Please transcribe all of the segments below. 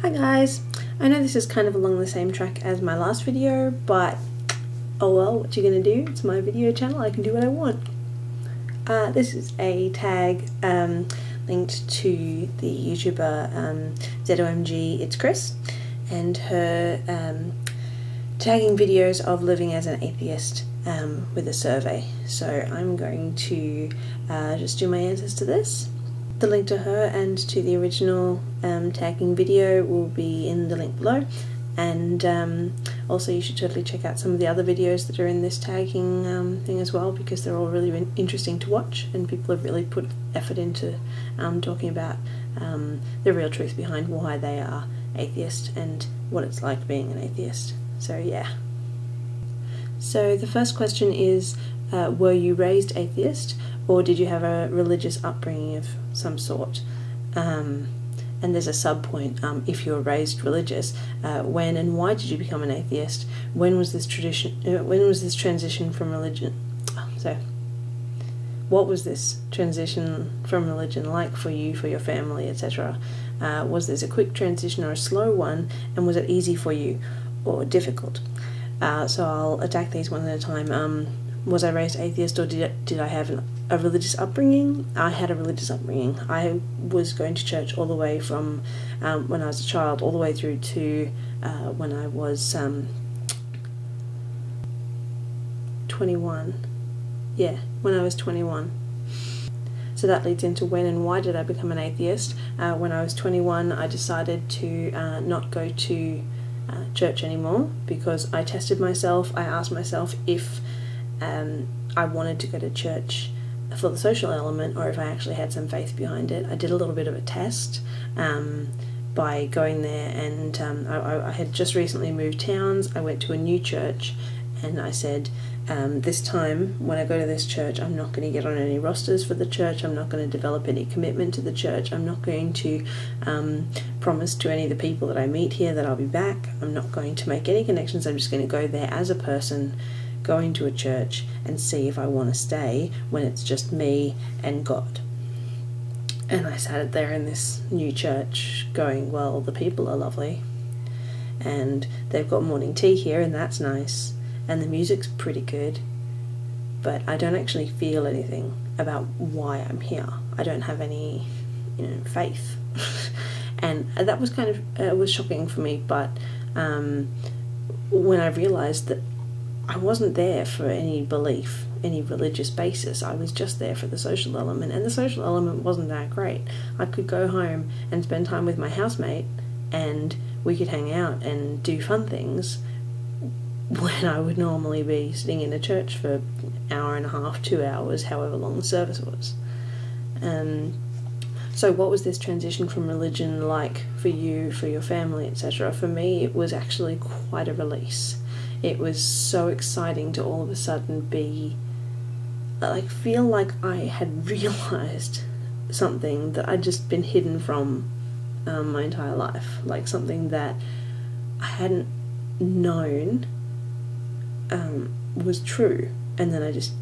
Hi guys, I know this is kind of along the same track as my last video, but oh well, what you gonna do? It's my video channel, I can do what I want. This is a tag linked to the YouTuber ZOMG It's Chris, and her tagging videos of living as an atheist with a survey. So I'm going to just do my answers to this. The link to her and to the original tagging video will be in the link below, and also you should totally check out some of the other videos that are in this tagging thing as well, because they're all really interesting to watch and people have really put effort into talking about the real truth behind why they are atheist and what it's like being an atheist. So yeah. So the first question is, were you raised atheist, or did you have a religious upbringing of some sort? And there's a sub point, if you were raised religious, when and why did you become an atheist? When was this transition from religion? So, what was this transition from religion like for you, for your family, etc.? Was this a quick transition or a slow one, and was it easy for you or difficult? So I'll attack these one at a time. Was I raised atheist, or did I have a religious upbringing? I had a religious upbringing. I was going to church all the way from when I was a child all the way through to when I was 21. Yeah, when I was 21. So that leads into when and why did I become an atheist. When I was 21, I decided to not go to church anymore because I tested myself. I asked myself if I wanted to go to church for the social element, or if I actually had some faith behind it. I did a little bit of a test by going there, and I had just recently moved towns. I went to a new church, and I said, this time when I go to this church, I'm not going to get on any rosters for the church, I'm not going to develop any commitment to the church, I'm not going to promise to any of the people that I meet here that I'll be back, I'm not going to make any connections, I'm just going to go there as a person, going to a church, and see if I want to stay when it's just me and God. And I sat there in this new church going, well, the people are lovely, and they've got morning tea here, and that's nice, and the music's pretty good, but I don't actually feel anything about why I'm here. I don't have any, faith. And that was kind of, it was shocking for me, but when I realised that I wasn't there for any belief, any religious basis, I was just there for the social element, and the social element wasn't that great. I could go home and spend time with my housemate, and we could hang out and do fun things, when I would normally be sitting in a church for an hour and a half, 2 hours, however long the service was. So what was this transition from religion like for you, for your family, etc.? For me, it was actually quite a release. It was so exciting to all of a sudden feel like I had realised something that I'd just been hidden from my entire life, like something that I hadn't known was true, and then I just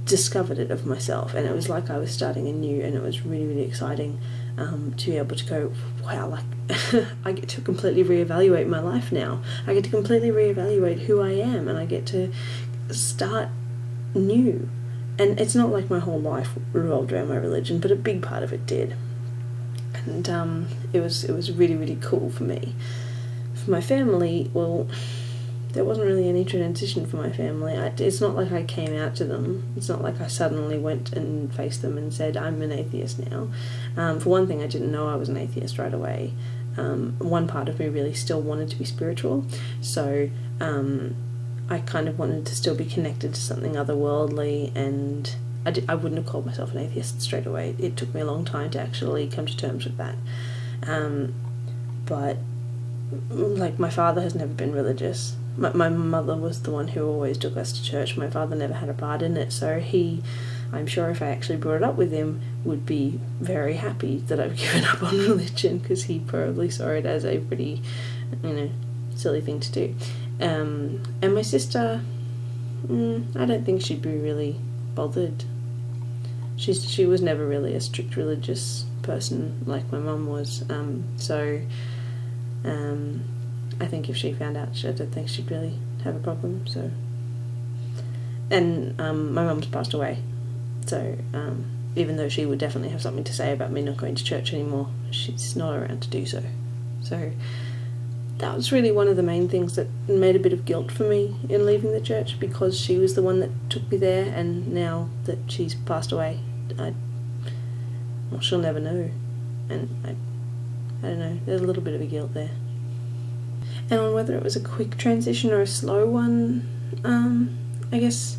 discovered it of myself, and it was like I was starting anew, and it was really, really exciting to be able to go, wow, like I get to completely reevaluate my life now. I get to completely reevaluate who I am, and I get to start new. And it's not like my whole life revolved around my religion, but a big part of it did. And it was really, really cool for me. For my family, well, there wasn't really any transition for my family. It's not like I came out to them. It's not like I suddenly went and faced them and said, I'm an atheist now. For one thing, I didn't know I was an atheist right away. One part of me really still wanted to be spiritual, so I kind of wanted to still be connected to something otherworldly, and I wouldn't have called myself an atheist straight away. It took me a long time to actually come to terms with that. But like, my father has never been religious. My mother was the one who always took us to church. My father never had a part in it, so I'm sure if I actually brought it up with him, would be very happy that I've given up on religion, because he probably saw it as a pretty, silly thing to do. And my sister, I don't think she'd be really bothered. She was never really a strict religious person like my mum was, so I think if she found out, I don't think she'd really have a problem. So, and my mum's passed away, so even though she would definitely have something to say about me not going to church anymore, she's not around to do so. So that was really one of the main things that made a bit of guilt for me in leaving the church, because she was the one that took me there, and now that she's passed away, well, she'll never know, and I don't know, there's a little bit of a guilt there. And on whether it was a quick transition or a slow one, I guess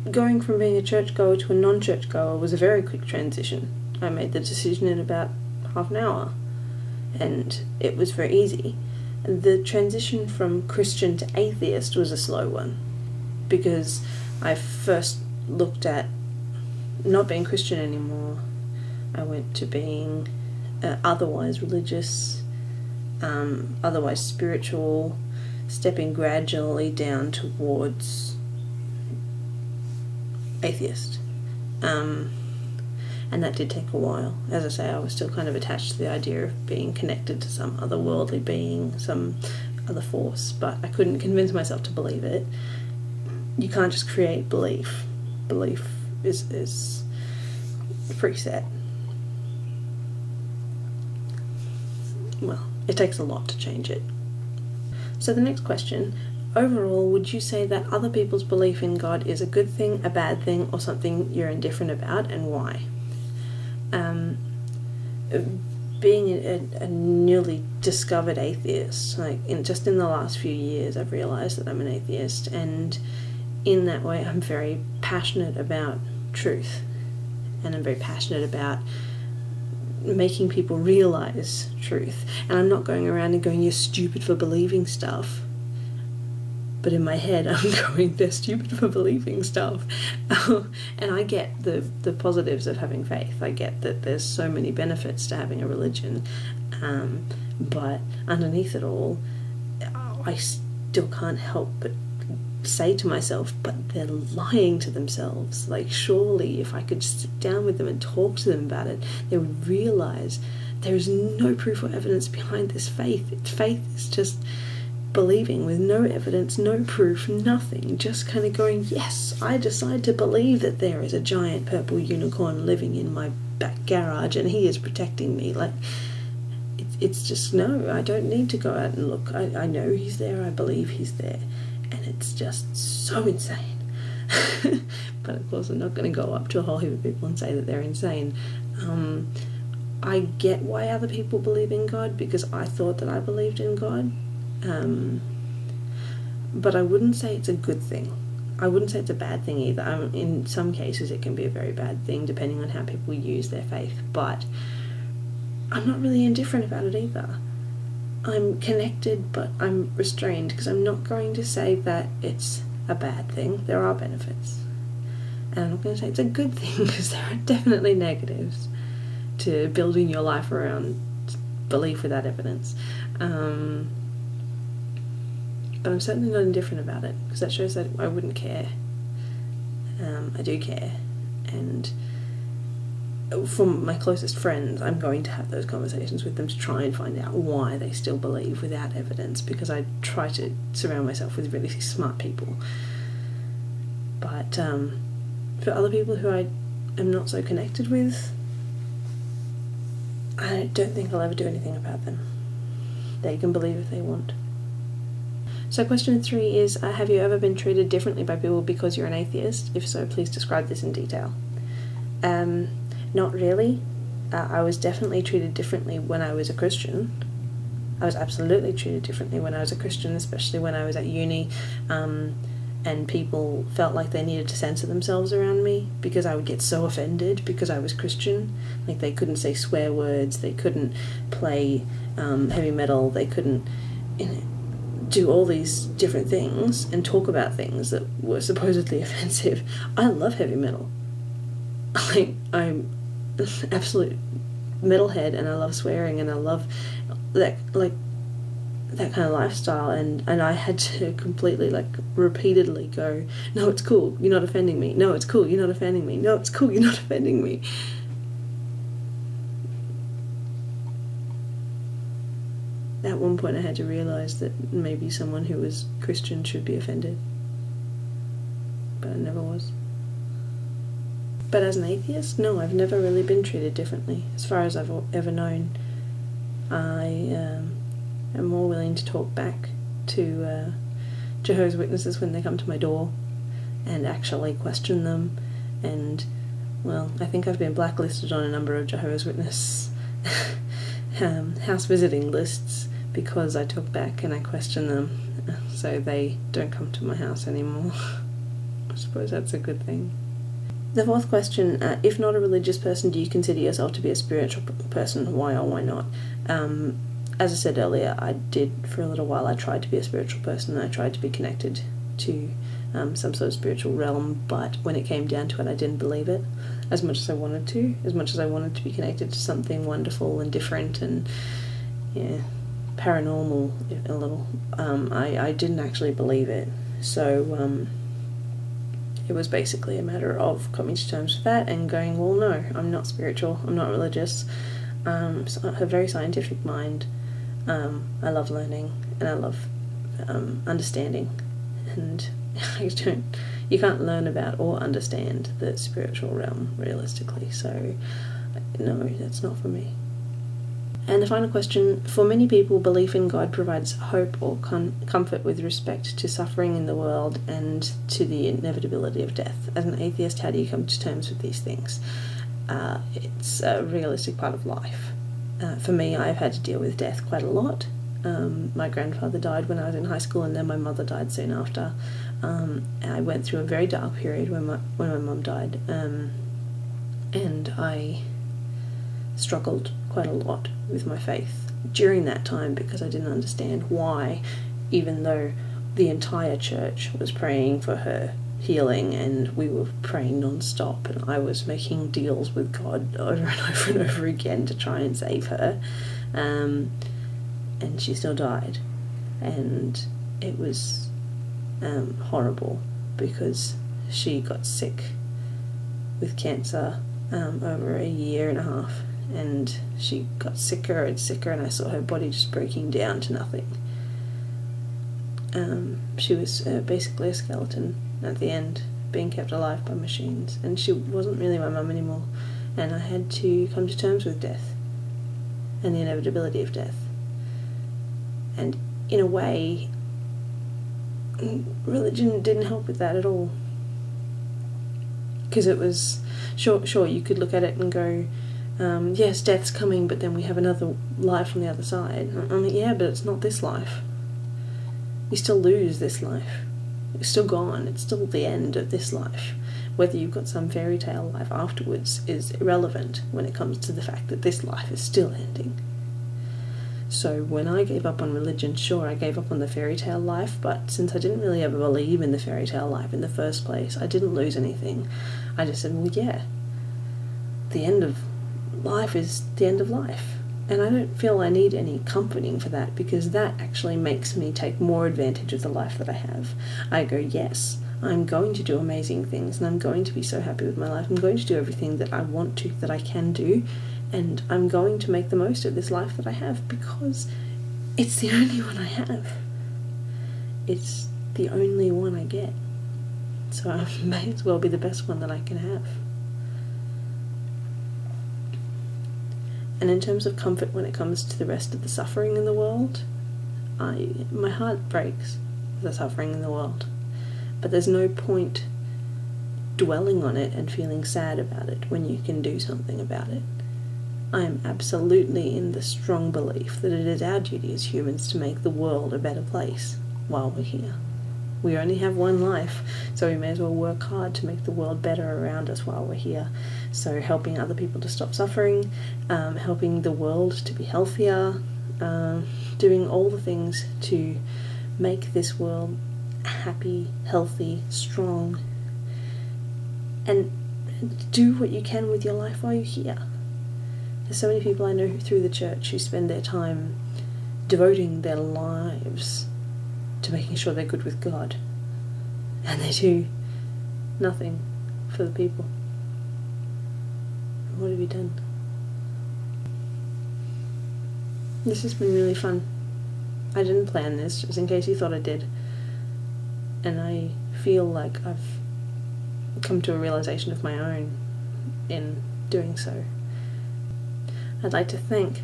going from being a churchgoer to a non-churchgoer was a very quick transition. I made the decision in about half an hour, and it was very easy. The transition from Christian to atheist was a slow one, because I first looked at not being Christian anymore. I went to being otherwise religious, otherwise spiritual, stepping gradually down towards atheist. And that did take a while. As I say, I was still kind of attached to the idea of being connected to some otherworldly being, some other force, but I couldn't convince myself to believe it. You can't just create belief. Belief is preset. Well, it takes a lot to change it. So the next question, overall, would you say that other people's belief in God is a good thing, a bad thing, or something you're indifferent about, and why? Being a newly discovered atheist, just in the last few years I've realised that I'm an atheist, and in that way I'm very passionate about truth, and I'm very passionate about making people realise truth. And I'm not going around and going, you're stupid for believing stuff, but in my head I'm going, they're stupid for believing stuff. And I get the positives of having faith. I get that there's so many benefits to having a religion, but underneath it all, I still can't help but say to myself, but they're lying to themselves. Like, surely if I could sit down with them and talk to them about it, they would realise there is no proof or evidence behind this faith. Faith is just believing with no evidence, no proof, nothing, just kind of going, yes, I decide to believe that there is a giant purple unicorn living in my back garage and he is protecting me. Like, it's just, no, I don't need to go out and look. I know he's there, I believe he's there, and it's just so insane. But of course I'm not going to go up to a whole heap of people and say that they're insane. I get why other people believe in God, because I thought that I believed in God. But I wouldn't say it's a good thing. I wouldn't say it's a bad thing either. In some cases it can be a very bad thing depending on how people use their faith, but I'm not really indifferent about it either. I'm connected, but I'm restrained, because I'm not going to say that it's a bad thing. There are benefits. And I'm not going to say it's a good thing, because there are definitely negatives to building your life around belief without evidence. But I'm certainly not indifferent about it, because that shows that I wouldn't care. I do care, and from my closest friends, I'm going to have those conversations with them to try and find out why they still believe without evidence, because I try to surround myself with really smart people. But for other people who I am not so connected with, I don't think I'll ever do anything about them. They can believe if they want. So question 3 is, have you ever been treated differently by people because you're an atheist? If so, please describe this in detail. Not really. I was definitely treated differently when I was a Christian. I was absolutely treated differently when I was a Christian, especially when I was at uni, and people felt like they needed to censor themselves around me because I would get so offended because I was Christian. Like, they couldn't say swear words, they couldn't play heavy metal, they couldn't, do all these different things and talk about things that were supposedly offensive. I love heavy metal. I'm absolute metalhead, and I love swearing, and I love that, like, that kind of lifestyle, and I had to completely, like, repeatedly go, no, it's cool, you're not offending me, no, it's cool, you're not offending me, no, it's cool, you're not offending me. at one point I had to realise that maybe someone who was Christian should be offended. But I never was. But as an atheist, no, I've never really been treated differently. As far as I've ever known, I am more willing to talk back to Jehovah's Witnesses when they come to my door and actually question them. And, well, I think I've been blacklisted on a number of Jehovah's Witness house visiting lists because I talk back and I question them, so they don't come to my house anymore. I suppose that's a good thing. The fourth question, if not a religious person, do you consider yourself to be a spiritual person? Why or why not? As I said earlier, I did, for a little while, I tried to be a spiritual person, and I tried to be connected to some sort of spiritual realm, but when it came down to it, I didn't believe it as much as I wanted to, as much as I wanted to be connected to something wonderful and different and, yeah, paranormal a little. I didn't actually believe it, so it was basically a matter of coming to terms with that and going, well, no, I'm not spiritual, I'm not religious, so I have a very scientific mind. I love learning and I love understanding, and you can't learn about or understand the spiritual realm realistically, so no, that's not for me. And the final question, for many people, belief in God provides hope or comfort with respect to suffering in the world and to the inevitability of death. As an atheist, how do you come to terms with these things? It's a realistic part of life. For me, I've had to deal with death quite a lot. My grandfather died when I was in high school, and then my mother died soon after. I went through a very dark period when my mum died, and I struggled quite a lot with my faith during that time because I didn't understand why, even though the entire church was praying for her healing and we were praying non-stop and I was making deals with God over and over and over again to try and save her, and she still died, and it was horrible because she got sick with cancer over a year and a half, and she got sicker and sicker, and I saw her body just breaking down to nothing. She was basically a skeleton at the end, being kept alive by machines, and she wasn't really my mum anymore, and I had to come to terms with death and the inevitability of death. And in a way, religion didn't help with that at all, because it was sure you could look at it and go, yes, death's coming, but then we have another life on the other side. I mean, yeah, but it's not this life. You still lose this life. It's still gone. It's still the end of this life. Whether you've got some fairy tale life afterwards is irrelevant when it comes to the fact that this life is still ending. So when I gave up on religion, sure, I gave up on the fairy tale life, but since I didn't really ever believe in the fairy tale life in the first place, I didn't lose anything. I just said, well, yeah, the end of life is the end of life. And I don't feel I need any comforting for that, because that actually makes me take more advantage of the life that I have. I go, yes, I'm going to do amazing things, and I'm going to be so happy with my life. I'm going to do everything that I want to, that I can do, and I'm going to make the most of this life that I have, because it's the only one I have. It's the only one I get. So I may as well be the best one that I can have. And in terms of comfort when it comes to the rest of the suffering in the world, my heart breaks for the suffering in the world. But there's no point dwelling on it and feeling sad about it when you can do something about it. I am absolutely in the strong belief that it is our duty as humans to make the world a better place while we're here. We only have one life, so we may as well work hard to make the world better around us while we're here. So helping other people to stop suffering, helping the world to be healthier, doing all the things to make this world happy, healthy, strong, and do what you can with your life while you're here. There's so many people I know through the church who spend their time devoting their lives to making sure they're good with God, and they do nothing for the people. What have you done? This has been really fun. I didn't plan this, just in case you thought I did. And I feel like I've come to a realization of my own in doing so. I'd like to thank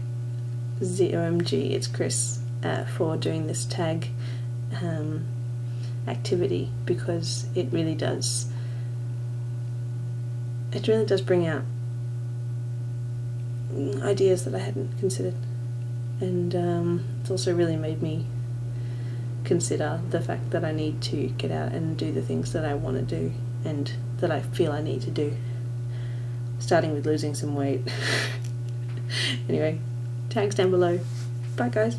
ZOMG, it's Chris, for doing this tag activity, because it really does bring out ideas that I hadn't considered, and it's also really made me consider the fact that I need to get out and do the things that I want to do and that I feel I need to do, starting with losing some weight. Anyway, tags down below. Bye guys.